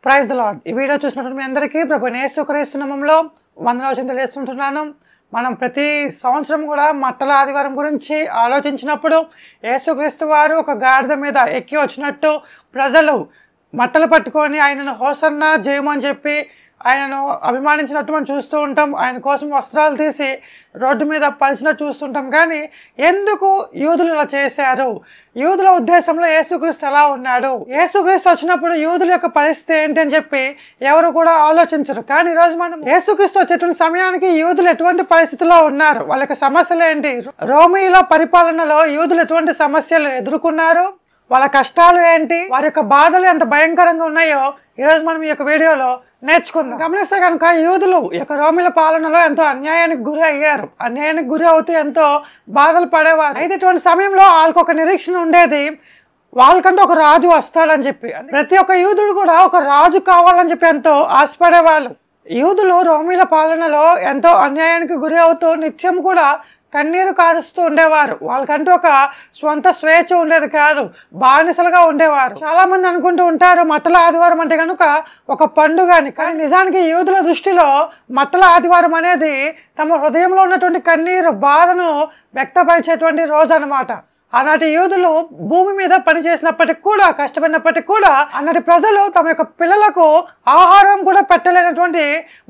Praise the lord. ఈ video చూసినటువంటి మీ అందరికీ ప్రభు యేసుక్రీస్తు నామములో వందనాలు తెలియజేస్తుంటున్నాను. మనం ప్రతి సంవత్సరం కూడా మట్టల ఆదివారం గురించి ఆలోచించినప్పుడు యేసుక్రీస్తు వారు ఒక గాడిద మీద ఎక్కి వచ్చినట్టు ప్రజలు మట్టలు పట్టుకొని ఆయనను హోసన్నా జయము అని చెప్పి ఆయనను అభిమానించినట్టు మనం చూస్తూ ఉంటాం. ఆయన కోసం వస్త్రాలు తీసి రోడ్డు మీద పరిచినట్టు చూస్తుంటాం. కానీ ఎందుకు యూదులు ఇలా చేశారు? యూదుల ఉద్దేశంలో యేసుక్రీస్తు ఎలా ఉన్నాడు? యేసుక్రీస్తు వచ్చినప్పుడు యూదుల యొక్క పరిస్థితి ఏంటి అని చెప్పి ఎవరు కూడా ఆలోచించరు. కానీ ఈరోజు మనం యేసుక్రీస్తు వచ్చేటువంటి సమయానికి యూదులు ఎటువంటి పరిస్థితిలో ఉన్నారు, వాళ్ళ యొక్క సమస్యలు ఏంటి, రోమీల పరిపాలనలో యూదులు ఎటువంటి సమస్యలు ఎదుర్కొన్నారు, వాళ్ళ కష్టాలు ఏంటి, వారి యొక్క బాధలు ఎంత భయంకరంగా ఉన్నాయో ఈరోజు మనం ఈ యొక్క వీడియోలో నేర్చుకుందాం. గమనిస్తే కనుక యూదులు ఈ యొక్క రోమిల పాలనలో ఎంతో అన్యాయానికి గురి అయ్యారు. అన్యాయానికి గురి అవుతూ ఎంతో బాధలు పడేవారు. అయితే ఇటువంటి సమయంలో వాళ్ళకు ఒక నిరీక్షణ ఉండేది, వాళ్ళకంటే ఒక రాజు వస్తాడని చెప్పి. ప్రతి ఒక్క యూదుడు కూడా ఒక రాజు కావాలని చెప్పి ఎంతో ఆశపడేవాళ్ళు. యూదులు రోమిల పాలనలో ఎంతో అన్యాయానికి గురి అవుతూ నిత్యం కూడా కన్నీరు కారుస్తూ ఉండేవారు. వాళ్ళకంటూ ఒక స్వంత స్వేచ్ఛ ఉండేది కాదు, బానిసలుగా ఉండేవారు. చాలా మంది అనుకుంటూ ఉంటారు మట్టల ఆదివారం అంటే కనుక ఒక పండుగ అని. కానీ నిజానికి యూదుల దృష్టిలో మట్టల ఆదివారం అనేది తమ హృదయంలో ఉన్నటువంటి కన్నీరు బాధను వ్యక్తపరిచేటువంటి రోజు అన్నమాట. ఆనాటి యూదులు భూమి మీద పనిచేసినప్పటికి కూడా, కష్టపడినప్పటికీ కూడా ఆనాటి ప్రజలు తమ యొక్క పిల్లలకు ఆహారం కూడా పెట్టలేనటువంటి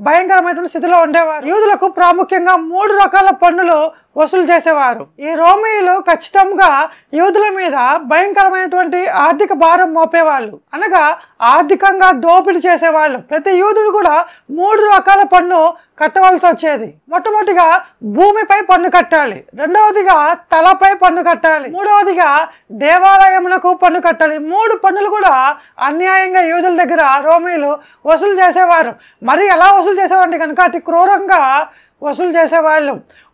భయంకరమైనటువంటి స్థితిలో ఉండేవారు. యూదులకు ప్రాముఖ్యంగా 3 రకాల పన్నులు వసూలు చేసేవారు. ఈ రోమీయులు ఖచ్చితంగా యూదుల మీద భయంకరమైనటువంటి ఆర్థిక భారం మోపేవాళ్ళు, అనగా ఆర్థికంగా దోపిడీ చేసేవాళ్ళు. ప్రతి యూదుడు కూడా 3 రకాల పన్ను కట్టవలసి వచ్చేది. మొట్టమొదటిగా భూమిపై పన్ను కట్టాలి, రెండవదిగా తలపై పన్ను కట్టాలి, మూడవదిగా దేవాలయమునకు పన్ను కట్టాలి. 3 పన్నులు కూడా అన్యాయంగా యూదుల దగ్గర రోమీయులు వసూలు చేసేవారు. మరి ఎలా వసూలు చేసేవారంటే కనుక అతి క్రూరంగా వసూలు చేసేవాళ్ళు.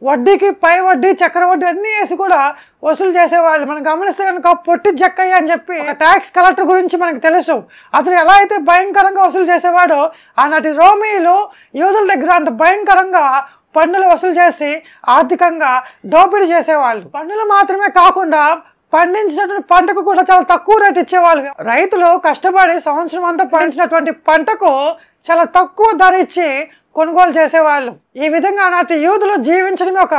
వడ్డీకి పై వడ్డీ, చక్రవడ్డీ అన్నీ వేసి కూడా వసూలు చేసేవాళ్ళు. మనం గమనిస్తే కనుక పొట్టి జక్కయ్య అని చెప్పి ట్యాక్స్ కలెక్టర్ గురించి మనకు తెలుసు. అతను ఎలా అయితే భయంకరంగా వసూలు చేసేవాడో ఆనాటి రోమీయులు యూదుల దగ్గర అంత భయంకరంగా పన్నులు వసూలు చేసి ఆర్థికంగా దోపిడీ చేసేవాళ్ళు. పన్నులు మాత్రమే కాకుండా పండించినటువంటి పంటకు కూడా చాలా తక్కువ రేటు ఇచ్చేవాళ్ళు. రైతులు కష్టపడి సంవత్సరం అంతా పండించినటువంటి పంటకు చాలా తక్కువ ధర ఇచ్చి కొనుగోలు చేసేవాళ్ళు. ఈ విధంగా ఆనాటి యూదులు జీవించడం ఒక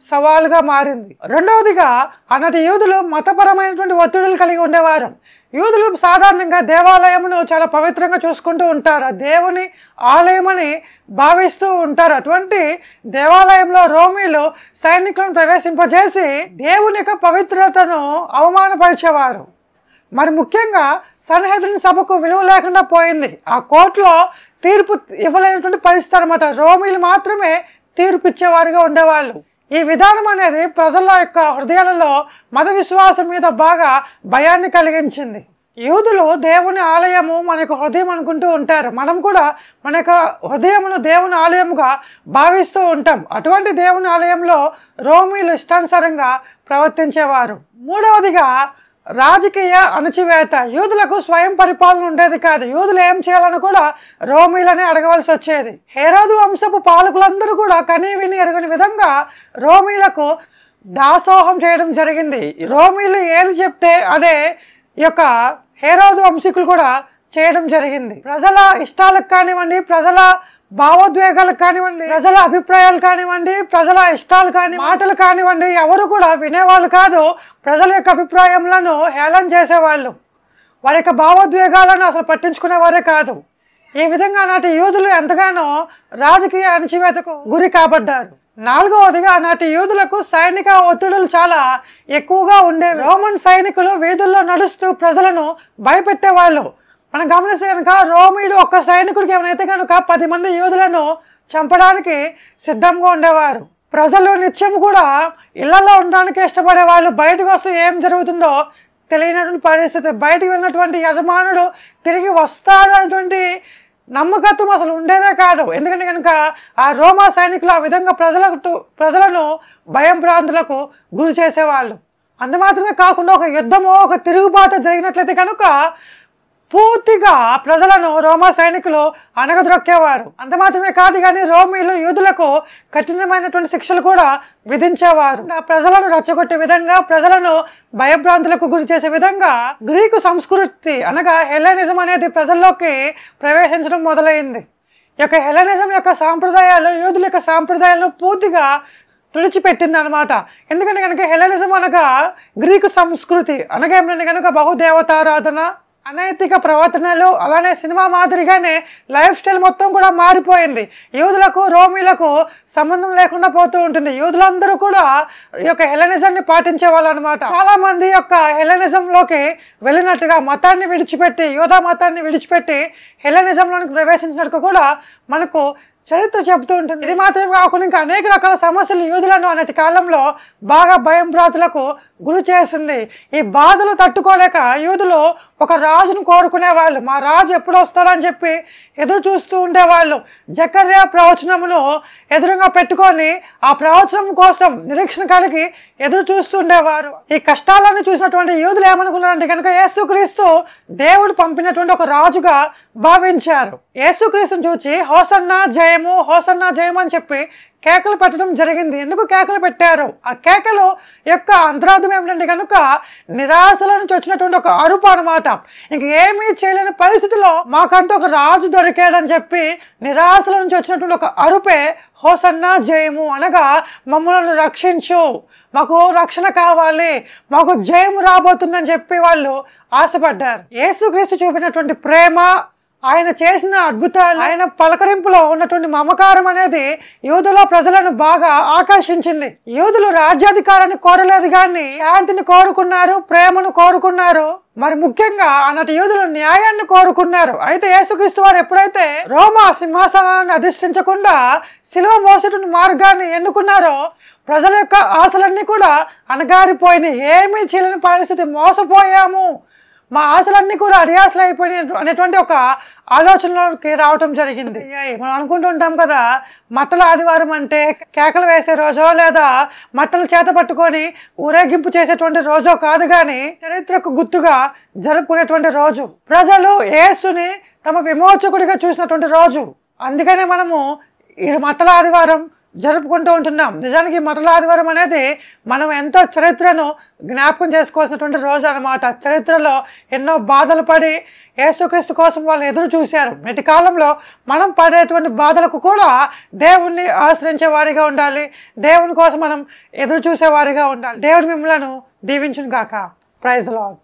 సవాలుగా మారింది. రెండవదిగా ఆనాటి యూదులు మతపరమైనటువంటి ఒత్తిడులు కలిగి ఉండేవారు. యూదులు సాధారణంగా దేవాలయమును చాలా పవిత్రంగా చూసుకుంటూ ఉంటారు, దేవుని ఆలయమని భావిస్తూ ఉంటారు. అటువంటి దేవాలయంలో రోమీలు సైనికులను ప్రవేశింపజేసి దేవుని యొక్క పవిత్రతను అవమానపరిచేవారు. మరి ముఖ్యంగా సన్హెద్రిన్ సభకు విలువ లేకుండా పోయింది. ఆ కోర్టులో తీర్పు ఇవ్వలేనటువంటి పరిస్థితి అనమాట. రోమీలు మాత్రమే తీర్పు ఇచ్చేవారుగా ఉండేవాళ్ళు. ఈ విధానం అనేది ప్రజల యొక్క హృదయాలలో మత విశ్వాసం మీద బాగా భయాన్ని కలిగించింది. యూదులు దేవుని ఆలయము మన యొక్క హృదయం అనుకుంటూ ఉంటారు. మనం కూడా మన యొక్క హృదయమును దేవుని ఆలయముగా భావిస్తూ ఉంటాం. అటువంటి దేవుని ఆలయంలో రోమీలు ఇష్టానుసారంగా ప్రవర్తించేవారు. మూడవదిగా రాజకీయ అణచివేత. యూదులకు స్వయం పరిపాలన ఉండేది కాదు. యూదులు ఏం చేయాలని కూడా రోమీలని అడగవలసి వచ్చేది. హెరోదు వంశపు పాలకులందరూ కూడా కనీ విని ఎరగని విధంగా రోమీలకు దాసోహం చేయడం జరిగింది. రోమీలు ఏది చెప్తే అదే ఈ యొక్క హెరోదు వంశీకులు కూడా చేయడం జరిగింది. ప్రజల ఇష్టాలకు కానివ్వండి, ప్రజల భావోద్వేగాలకు కానివ్వండి, ప్రజల అభిప్రాయాలు కానివ్వండి, ప్రజల ఇష్టాలు కానీ మాటలు కానివ్వండి, ఎవరు కూడా వినేవాళ్ళు కాదు. ప్రజల యొక్క అభిప్రాయములను హేళన చేసేవాళ్ళు, వారి యొక్క భావోద్వేగాలను అసలు పట్టించుకునేవారే కాదు. ఈ విధంగా నాటి యూదులు ఎంతగానో రాజకీయ అణచివేతకు గురి కాబడ్డారు. నాలుగవదిగా నాటి యూదులకు సైనిక ఒత్తిడులు చాలా ఎక్కువగా ఉండేవి. రోమన్ సైనికులు వీధుల్లో నడుస్తూ ప్రజలను భయపెట్టేవాళ్ళు. మనం గమనిస్తే కనుక రోమీలు ఒక్క సైనికుడికి ఏమైతే కనుక 10 మంది యూదులను చంపడానికి సిద్ధంగా ఉండేవారు. ప్రజలు నిత్యం కూడా ఇళ్లలో ఉండడానికి ఇష్టపడేవాళ్ళు. బయటకు వస్తే ఏం జరుగుతుందో తెలియనటువంటి పరిస్థితి. బయటకు వెళ్ళినటువంటి యజమానుడు తిరిగి వస్తాడు అనేటువంటి నమ్మకత్వం అసలు ఉండేదే కాదు. ఎందుకంటే కనుక ఆ రోమా సైనికులు ఆ విధంగా ప్రజలను భయం భ్రాంతులకు గురి చేసేవాళ్ళు. అందు మాత్రమే కాకుండా ఒక యుద్ధమో ఒక తిరుగుబాటు జరిగినట్లయితే కనుక పూర్తిగా ప్రజలను రోమా సైనికులు అణగద్రొక్కేవారు. అంత మాత్రమే కాదు కానీ రోమీలు యూదులకు కఠినమైనటువంటి శిక్షలు కూడా విధించేవారు. ప్రజలను రెచ్చగొట్టే విధంగా, ప్రజలను భయభ్రాంతులకు గురి చేసే విధంగా గ్రీకు సంస్కృతి అనగా హెలెనిజం అనేది ప్రజల్లోకి ప్రవేశించడం మొదలైంది. ఈ యొక్క హెలెనిజం యొక్క సాంప్రదాయాలు యూదుల యొక్క సాంప్రదాయాలను పూర్తిగా తుడిచిపెట్టింది అనమాట. ఎందుకంటే కనుక హెలెనిజం అనగా గ్రీకు సంస్కృతి అనగా ఏమిటంటే కనుక బహుదేవతారాధన, అనైతిక ప్రవర్తనలు, అలానే సినిమా మాదిరిగానే లైఫ్ స్టైల్ మొత్తం కూడా మారిపోయింది. యూదులకు రోమీలకు సంబంధం లేకుండా పోతూ ఉంటుంది. యూదులందరూ కూడా ఈ యొక్క హెలెనిజంని పాటించే వాళ్ళు అనమాట. చాలా మంది యొక్క హెలెనిజంలోకి వెళ్ళినట్టుగా మతాన్ని విడిచిపెట్టి, యూదా మతాన్ని విడిచిపెట్టి హెలెనిజంలోకి ప్రవేశించినట్టుగా కూడా మనకు చరిత్ర చెబుతూ ఉంటుంది. ఇది మాత్రమే కాకుండా ఇంకా అనేక రకాల సమస్యలు యూదులను అన్నటి కాలంలో బాగా భయంభ్రాంతులకు గురి చేసింది. ఈ బాధలు తట్టుకోలేక యూదులు ఒక రాజును కోరుకునేవాళ్ళు. మా రాజు ఎప్పుడు వస్తారని చెప్పి ఎదురు చూస్తూ ఉండేవాళ్ళు. జకర్యా ప్రవచనమును ఎదురుగా పెట్టుకొని ఆ ప్రవచనం కోసం నిరీక్షణ కలిగి ఎదురు చూస్తూ ఉండేవారు. ఈ కష్టాలను చూసినటువంటి యూదులు ఏమనుకున్నారంటే కనుక యేసుక్రీస్తు దేవుడు పంపినటువంటి ఒక రాజుగా భావించారు. యేసుక్రీస్తుని చూచి హోసన్నా జయము, హోసన్నా జయము అని చెప్పి కేకలు పెట్టడం జరిగింది. ఎందుకు కేకలు పెట్టారు? ఆ కేకలు యొక్క అంతరార్థం ఏమిటంటే కనుక నిరాశల నుంచి వచ్చినటువంటి ఒక అరుపు అనమాట. ఇంక ఏమీ చేయలేని పరిస్థితిలో మాకంటూ ఒక రాజు దొరికాడని చెప్పి నిరాశల నుంచి వచ్చినటువంటి ఒక అరుపే హోసన్నా జయము అనగా మమ్మల్ని రక్షించు, మాకు రక్షణ కావాలి, మాకు జయము రాబోతుందని చెప్పి వాళ్ళు ఆశపడ్డారు. యేసుక్రీస్తు చూపినటువంటి ప్రేమ, ఆయన చేసిన అద్భుతాలు, ఆయన పలకరింపులో ఉన్నటువంటి మమకారం అనేది యూదుల ప్రజలను బాగా ఆకర్షించింది. యూదులు రాజ్యాధికారాన్ని కోరలేదు కానీ శాంతిని కోరుకున్నారు, ప్రేమను కోరుకున్నారు. మరి ముఖ్యంగా ఆనాటి యూదులు న్యాయాన్ని కోరుకున్నారు. అయితే యేసుక్రీస్తు వారు ఎప్పుడైతే రోమా సింహాసనాన్ని అధిష్ఠించకుండా శిలువ మోసేటువంటి మార్గాన్ని ఎన్నుకున్నారో ప్రజల యొక్క ఆశలన్నీ కూడా అణగారిపోయినాయి. ఏమీ చేయలేని పరిస్థితి, మోసపోయాము, మా ఆశలన్నీ కూడా అడియాసలు అయిపోయినాయి అనేటువంటి ఒక ఆలోచనలోకి రావటం జరిగింది. మనం అనుకుంటూ ఉంటాం కదా, మట్టల ఆదివారం అంటే కేకలు వేసే రోజో లేదా మట్టలు చేత పట్టుకొని ఊరేగింపు చేసేటువంటి రోజో కాదు కానీ చరిత్రకు గుర్తుగా జరుపుకునేటువంటి రోజు. ప్రజలు యేసుని తమ విమోచకుడిగా చూసినటువంటి రోజు. అందుకనే మనము ఈ మట్టల ఆదివారం జరుపుకుంటూ ఉంటున్నాం. నిజానికి మట్టల ఆదివారం అనేది మనం ఎంతో చరిత్రను జ్ఞాపకం చేసుకోవాల్సినటువంటి రోజు అనమాట. చరిత్రలో ఎన్నో బాధలు పడి యేసుక్రీస్తు కోసం వాళ్ళు ఎదురు చూశారు. నేటి కాలంలో మనం పడేటువంటి బాధలకు కూడా దేవుణ్ణి ఆశ్రయించే వారిగా ఉండాలి, దేవుని కోసం మనం ఎదురు చూసేవారిగా ఉండాలి. దేవుడు మిమ్మల్ని దీవించును గాక. Praise the lord.